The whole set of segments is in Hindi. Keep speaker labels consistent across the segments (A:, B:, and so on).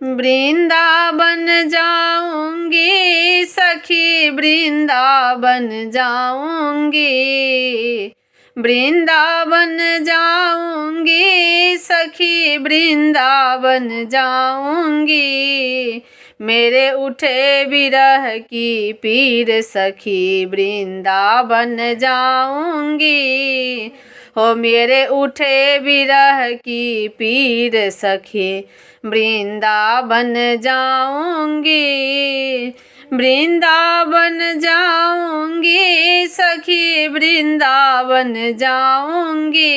A: वृंदावन जाऊंगी सखी, वृंदावन जाऊंगी, वृंदावन जाऊंगी सखी, वृंदावन जाऊंगी। मेरे उठे विरह की पीर सखी, वृंदावन जाऊंगी। हो मेरे उठे विरह की पीर सखी, वृंदावन जाऊंगी, वृंदावन जाऊंगी सखी, वृंदावन जाऊंगी,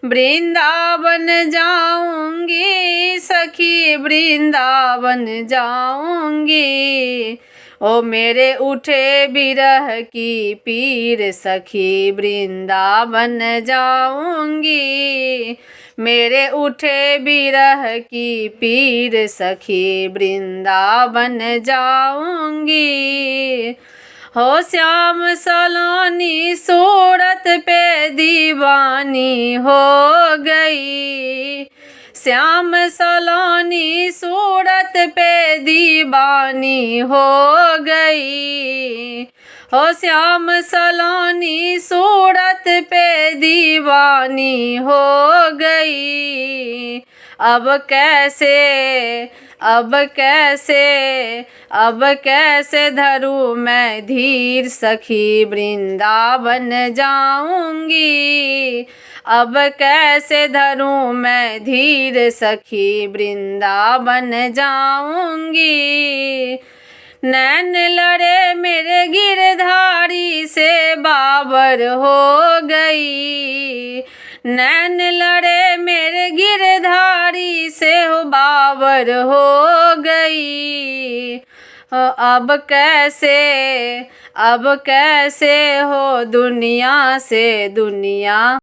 A: वृंदावन जाऊंगी सखी, वृंदावन जाऊंगी। ओ मेरे उठे विरह की पीर सखी, वृंदावन जाऊंगी। मेरे उठे विरह की पीर सखी, वृंदावन जाऊंगी। हो श्याम सलोनी सूरत पे दीवानी हो गई, श्याम सलोनी सूरत पे दीवानी हो गई। हो श्याम सलोनी सूरत पे दीवानी हो गई। अब कैसे, अब कैसे, अब कैसे धरूं मैं धीर सखी, वृंदावन जाऊंगी। अब कैसे धरूं मैं धीर सखी, वृंदावन जाऊंगी। नैन लड़े मेरे गिरधारी से बाबर हो गई, नैन लड़े मेरे गिरधारी से हो बाबर हो गई। अब कैसे, अब कैसे हो दुनिया से दुनिया